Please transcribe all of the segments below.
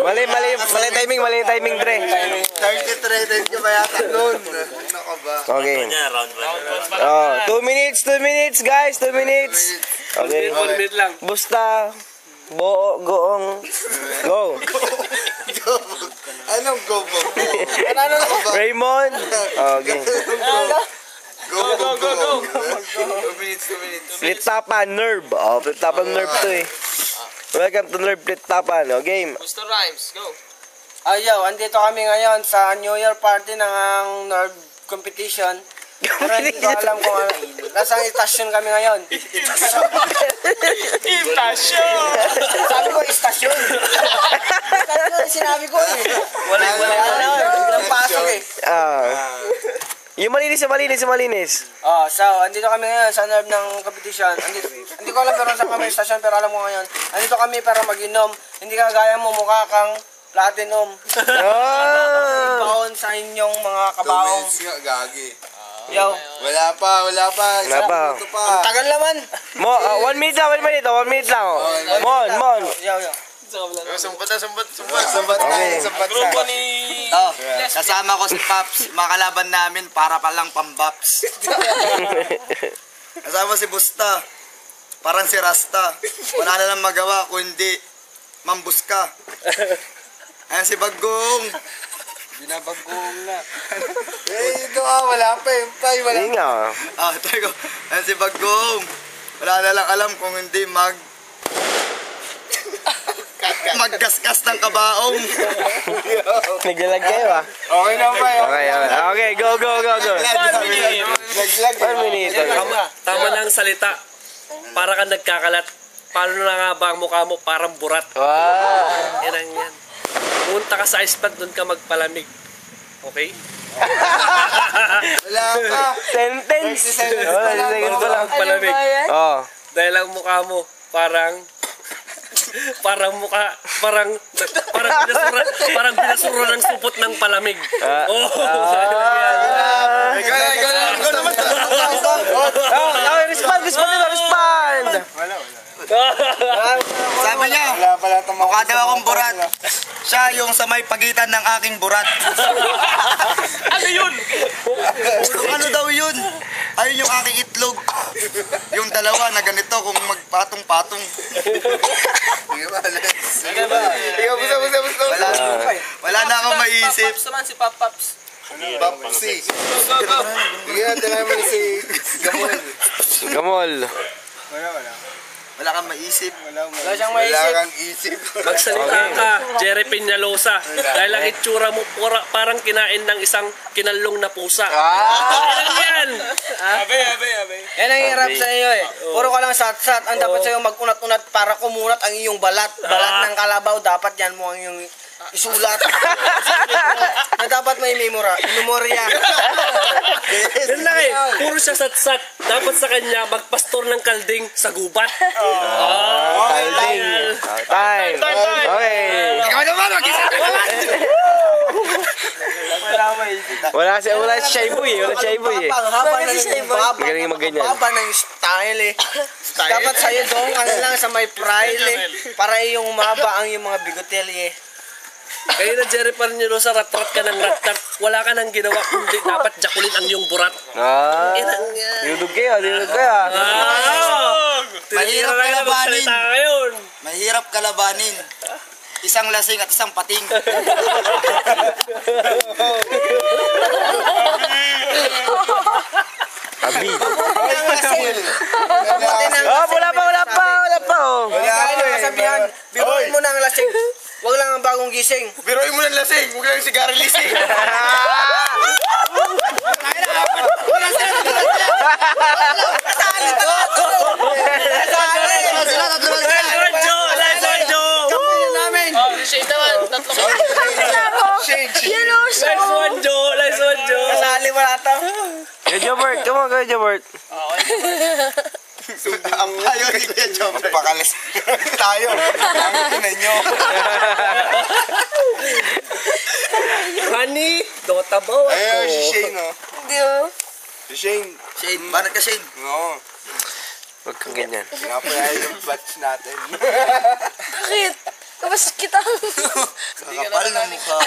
Mali timing, Dre. 33 din ka ba yata nun? Naka ba? Okay. 2 minutes, guys. 2 minutes. Okay. 1 minute lang. Busta. Goong. Go. Anong go? Ano ba? Raymond. Okay. Go. 2 minutes. Flip-tapan, Nerve. Flip-tapan, Nerve to eh. Welcome to Nerve Flip-tapan. Game. Mr. Rhymes, go. Ayaw, andito kami ngayon sa New Year party ng Nerve competition. Pero hindi ko alam kung ano. Nasang istasyon kami ngayon. Istasyon! Sabi ko, istasyon. Istasyon, sinabi ko eh. Wala. Biglang pasok eh. Yung malinis. So, andito kami ngayon sa Nerve ng competition. Hindi ko alam pero saan kami istasyon, pero alam ko ngayon. Andito kami para mag-inom. Hindi kagaya mo, mukha kang platinum. Baon sa inyong mga kabaong. 2 minutes nga, gagi. Yo. Wala pa. Isang minuto pa. Ang tagal naman. 1 minute lang. 1 minute lang. Mon. Yo. Sumbat. Okay. Grupo ni... Kasama ko si Paps, makalaban namin para palang pambaps. Kasama si Busta, parang si Rasta. Wala na lang magawa kundi mambus ka. Ayan si Bagong. Binabagong na. Ito wala pa eh. Wala. Hindi nga. Tayo. Ayan si Bagong. Wala na lang alam kung hindi maggasgas ng kabaong. Naglalag kayo ah. Okay na ba? Okay, go. 1 minute. Tama na ang salita. Para kang nagkakalat. Paano na nga ba ang mukha mo? Parang burat. Wow. Yan. Punta ka sa ice pad, doon ka magpalamig. Okay? Wala pa. Sentence. 30 seconds pa lang. Seconds pa lang. Magpalamig. Dahil ang mukha mo, parang binasura ng supot ng palamig. Respond. Sabi niya, mukha daw akong burat. Siya yung sa may pagitan ng aking burat. Ano yun? Ano daw yun? Ayun yung aking itlog. Yung dalawa na ganito kung magpatong-patong. Wala na akong maisip. Paps naman si Paps. Papsi. Sige natin naman si Gamol. Wala kang maisip. Wala siyang maisip. Wala kang isip. Magsalita ka, Jerry Peñalosa. Dahil ang itsura mo parang kinain ng isang kinalong na pusa. Yan! Abe. Yan ang hirap sa iyo eh. Puro ka lang sat-sat. Ang dapat sa iyo mag-unat-unat para kumunat ang iyong balat. Balat ng kalabaw. Dapat yan mo ang iyong isulat. Na dapat may memorya. Yan lang eh. Puro siya sat-sat. Dapat sa kanya magpastor ng kalding sa gubat. Kalding. Time. Okay. Ikaw naman, mag-isip ka naman. Wala si Shy Boy eh. Ang haba na yung baba. Magaling magganyan. Haba na yung style eh. Dapat sa'yo doon ka lang sa may pride eh. Para yung umaba ang yung mga bigotelye. Kaya na Jerry Peñalosa, rat-rat ka ng rat-rat. Wala ka nang ginawa kundi dapat jakulin ang iyong burat. Dinudog kayo. Mahirap kalabanin. Mahirap kalabanin. Isang lasing at isang pating. Abi. Wala pa. Sabihan, biruin mo na ang lasing. Huwag lang ang bagong gising. Biruin mo ng lasing. Huwag lang sigarilyo lising. Shade naman. Nice one, Joe. Kasali mo lahat ah. Go, Jobert. Come on, go, Jobert. Ang tayo ni Kuya Jobber. Pakalis tayo. Ang ina nyo. Honey, Dota ba? Ayun, si Shane, no? Hindi oh. Si Shane. Shane, banat ka Shane. Oo. Huwag kang ganyan. Pinapayayin yung batch natin. Bakit? Kapos kita. Kakapal ng mukha.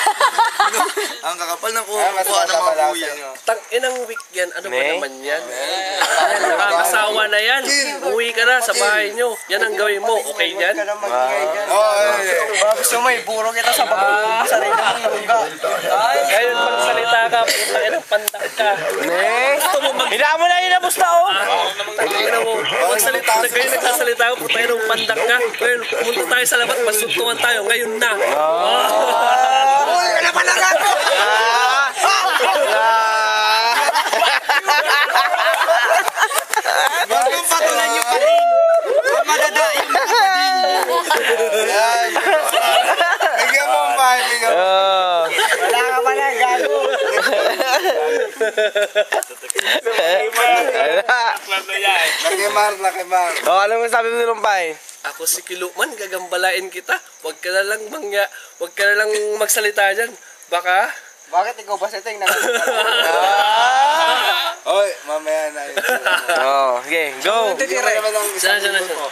Ang kakapal ng Mas kuha ng mga matapala kuya. sa inyo. Tang inang week yan. Ano ba Ne? naman yan? Nakakasawa na yan. Uwi ka na sa bahay nyo. Yan ang gawin mo. Okay yan? Huwag ka na magigay dyan. Oo, Baka gusto mo, iburo kita sa bagong sarili mong luga. Ngayon magsalita ka. Putang inang pandak ka. Ne? Hila mo na yun na busta oh! Tingnan mo. Magsalita. Ngayon nagsasalita ka. Putang inang pandak ka. Ngayon pumunta tayo sa labas. Masuntungan tayo. Ngayon na. Huli ka na pala ka! Bagong patulan nyo pa rin. Ang madadaing mga bading. yan. Bigyan mo ang bahay, bigyan mo. Wala ka pala, gago. Nakimar. Oh, ano mo sabi mo Lumpay? Ako si Kiluman. Gagambalain kita. Huwag ka na lang huwag ka na lang magsalita dyan. Baka Bakit ikaw ba setting na? Oy, mamaya na yun. Oh, okay, go! Bigyan mo naman ang isang Sana. minuto.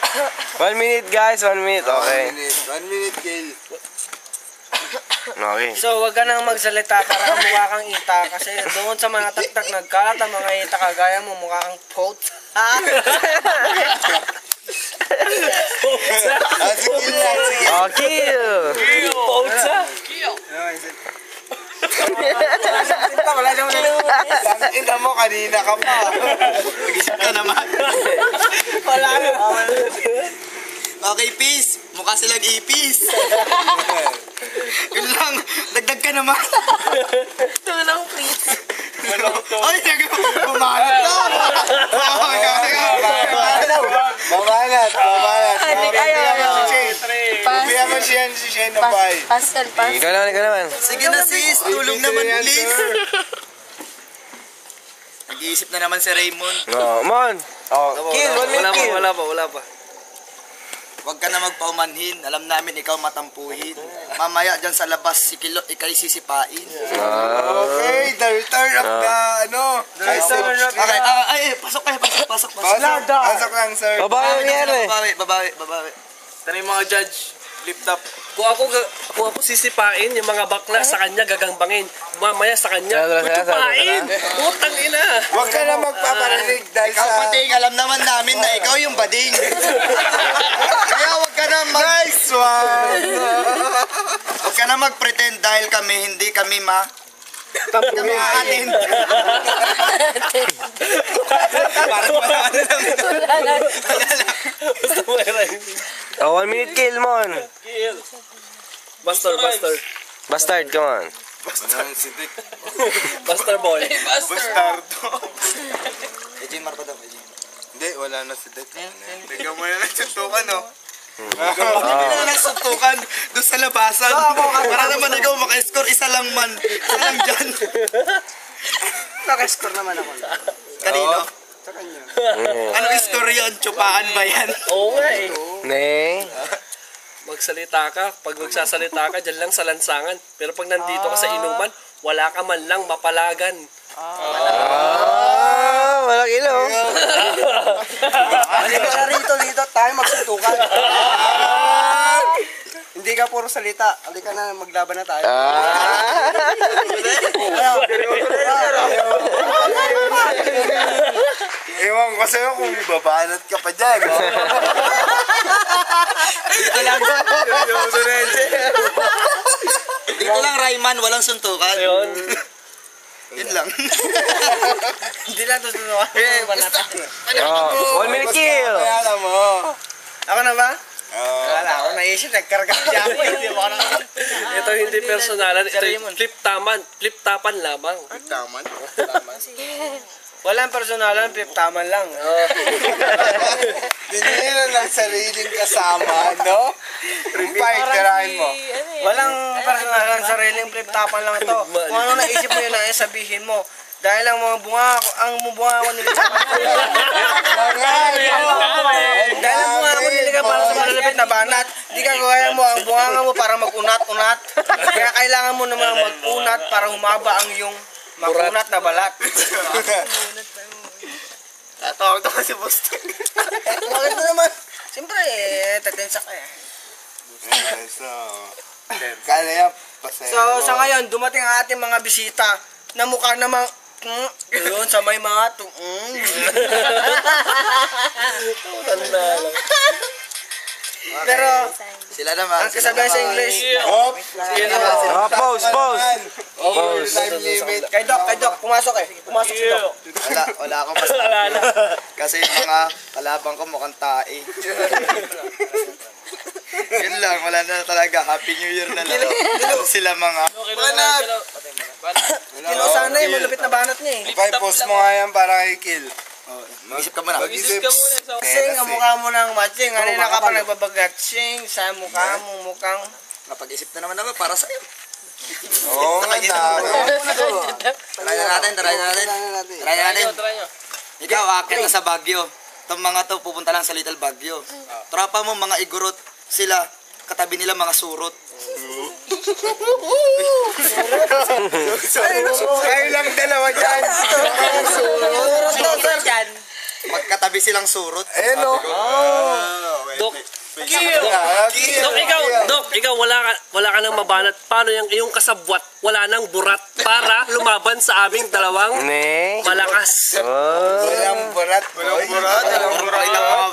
1 minute guys, 1 minute. Okay. 1 minute, kill. Okay. So, wag ka nang magsalita para mukha kang ita. Kasi doon sa mga taktak nagkalat ang mga ita kagaya mo, mukha kang pout. Ah, sige lang, sige. Oh, kill! Wala naman na. Ina mo, kanina ka pa. Nag-isip ka naman. Wala naman. Okay, peace. Mukha silang ipis. Yun lang. Dagdag ka naman. Tulong, please. Ay, bumanat na. Mamanat. Ayaw. Pass. Bigyan mo si Shane ng bahay. Pass. Ikaw naman. Sige na sis, tulong naman please. Nag-iisip na naman si Raymond. Oh, Mon! Oh, kill! 1 minute kill! Wala pa. Huwag ka na magpaumanhin. Alam namin ikaw matampuhin. Mamaya dyan sa labas, si Kilo, ikay sisipain. Okay, the return of the, Okay, ay, pasok kayo, pasok. Pasok lang, sir. Babae nangyari. Babawi. Tara yung mga judge. Flip top. Kung ako sisipain, yung mga bakla sa kanya gagambangin. Mamaya sa kanya, kutupain! Putang ina! Huwag ka na magpaparinig dahil Ikaw sa... pating, alam naman namin na ikaw yung bading. Kaya huwag ka na Nice one! Huwag ka na mag-pretend dahil hindi kami kami atin. Parang wala lang. Basta may rhyme. Oh, 1 minute kill, Mon! Buster. Bastard, come on. Si Dick. Buster boy. Bastardo. Ejin, marpa daw, Ejin. Hindi, wala na si Dick. Bigyan mo na nagsuntukan, no? Hindi na nagsuntukan doon sa labasan. Para naman ikaw maka-score, isa lang dyan. Naka-score naman ako. Kanino? Sa kanya. Anong score yun? Tsupaan ba yan? Oo nga eh. Ne? Magsalita ka. Pag magsasalita ka, dyan lang sa lansangan. Pero pag nandito ka sa inuman, wala ka man lang mapalagan. Walang ilaw. Halika na rito tayo magsuntukan. Hindi ka puro salita. Halika na, maglaban na tayo. Ewan ko sa'yo kung babanat ka pa dyan. Dito lang, Rayman, walang suntukan. Ayun. Yun lang. Hindi lang ito sunukan. Oh, 1 minute kill! Kaya mo. Ako na ba? Wala ako naisip, nagkarga siya ako. Hindi mo ako Ito hindi personalan. Ito yung flip-tapan lamang. Taman. Walang personalan, flip-taman lang. Hindi na lang sariling kasama, no? Fight, tirahin mo. Walang personalan, sariling flip-tapan lang ito. Kung ano naisip mo yun na sabihin mo. Dahil ang mga bunga ko nilikha. Dahil ang bunga ko nilikha para sa malalapit na banat, di ka gaya mo ang bunga mo para mag-unat-unat. Kaya kailangan mo naman mag-unat para humaba ang iyong makunat na balat. Tatawag to kasi Boston. Bakit mo naman? Siyempre, tatensa ka eh. Kala yan, pasaya. So, sa ngayon, dumating ang ating mga bisita na mukha namang yun, sa may mga Tanda lang. Pero, Sila naman. ang kasabihan sa English, Pause. Time limit. kay Doc, pumasok eh. Pumasok si Doc. Wala akong mas. Kasi yung mga kalabang ko mukhang tae. Yun lang, wala na talaga. Happy New Year na lang. Sila mga. Kilo sana eh, malupit na banat niya eh. Post mo nga yan para kay Kill. Mag-isip ka muna. Isip ka muna sa Sing, ang mukha mo ng matching. Kanina ka pa nagbabagat. Sing, sa mukha mo mukhang... Napag-isip na naman ako para sa'yo. Oo nga na. Try na natin. Try nyo. Ikaw, akit na sa Baguio. Itong mga to, pupunta lang sa Little Baguio. Tropa mo, mga igurot. Sila, katabi nila mga surot. Kayo lang dalawa dyan. Magkatabi silang surot. Ayun o. Dok, ikaw wala ka nang mabanat. Paano yung iyong kasabwat wala nang burat para lumaban sa aming dalawang Ne. malakas? Walang burat.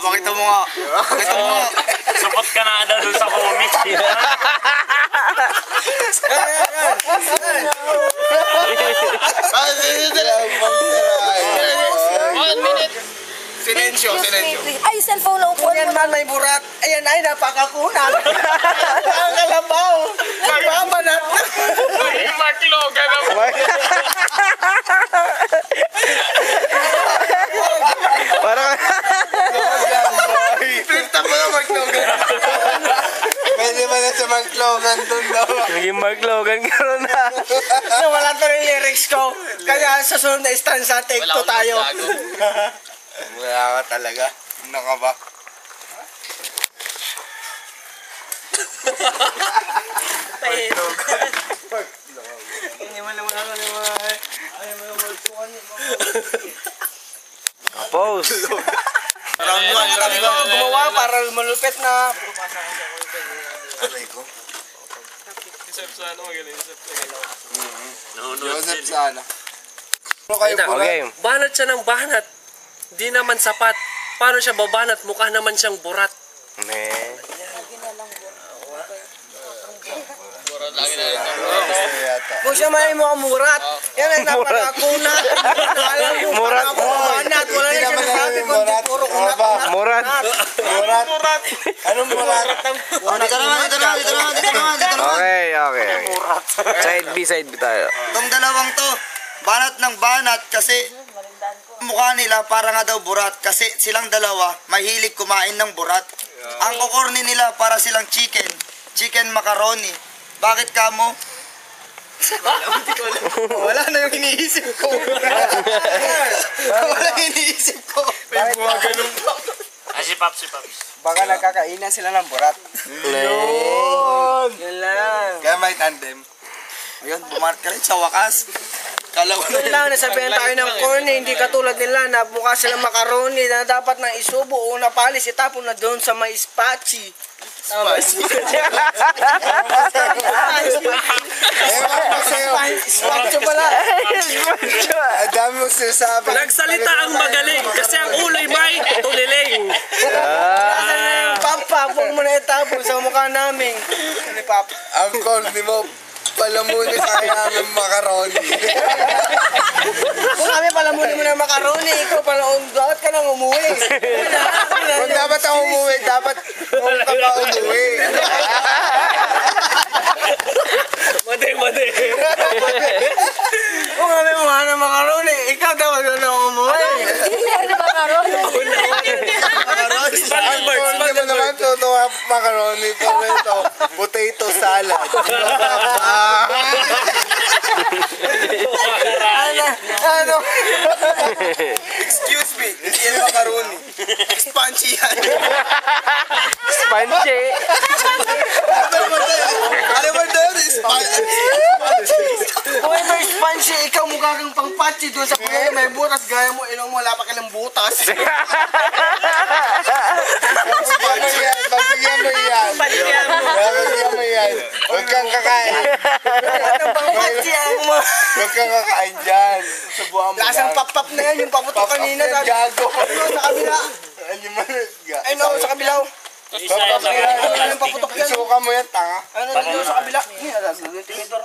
Pakita mo nga. Support ka na daw sa comic. Silensyo. Ay, cellphone lang po. Yan man may burat. Ayan ay napakakunat. Ang kalabaw. Nagbabanat. Maglogan na Parang Pinta mo na mag-logan. Pwede ba na sa mag-logan dun daw? naging Mark-Logan ka ron na. Wala to yung lyrics ko. Kaya sa sunod na stanza, take 2 tayo. Wala ka talaga. Ano ka ba? Hindi man naman ano yung mga... Ay, mga magsukan yung mga... Pause. Round 1, round 1. Gumawa para malupit na... Joseph sana. Ano kayo po? Okay. Banat siya ng banat. Di naman sapat. Paano siya babanat? Mukha naman siyang burat. Ne. Kung siya may mga murat, yan ay napakakunat. Alam mo, Murat. banat. Wala na siya nasabi kundi puro kunat. Murat. Murat. Anong murat? Dito naman. Okay. Side B tayo. Itong dalawang to, banat ng banat kasi mukha nila para nga daw burat kasi silang dalawa mahilig kumain ng burat. Ang kukorni nila para silang chicken macaroni. Bakit kamo? Wala na yung iniisip ko. May buha ganun pa. Si Paps. Baka nagkakainan sila ng burat. Yan lang. Kaya may tandem. Ayun, bumark ka rin sa wakas. Kala ko Yun lang, nasabihan tayo ng corny, hindi katulad nila na mukha silang macaroni na dapat nang isubo o napalis, itapon na doon sa may spachi. Tama. Spachi pala. Ang dami mo sinasabi. Nagsalita ang magaling kasi ang ulo'y may tuliling. Kasi na yung papa, huwag mo na itapon sa mukha namin. Ano papa? Ang corny mo, palamunin tayo namin macaroni. Kung kami pala muna mo ng macaroni, ikaw pala, dapat ka nang umuwi. Kung dapat ako umuwi, dapat kung ka ba umuwi. Madi. Kung kami mukha ng macaroni, ikaw dapat ka nang umuwi. Hindi na ba karoon? Ang corny mo naman, totoo macaroni. Pero ito, potato salad. Ano? excuse me, hindi yan macaroni. Spongy yan. Sponge. Ano ba daw? Spongy. Kung may sponge, ikaw mukha kang pangpa. pampachi doon sa kulay may butas. Gaya mo, ilong mo, wala pa kailang butas. Pagbigyan mo yan. Pagbigyan mo yan. Huwag kang kakain. Pampachi ang mo. Huwag kang kakain dyan. Subuhan mo Lasang yan. pap-pap na yan, yung paputok kanina. Gago. Ano, sa kabila. Ay no, sa kabilaw. Ano yung paputok yan? Isuka mo yan, tanga. Ano dito sa kabila? Hindi, nasa tinidor.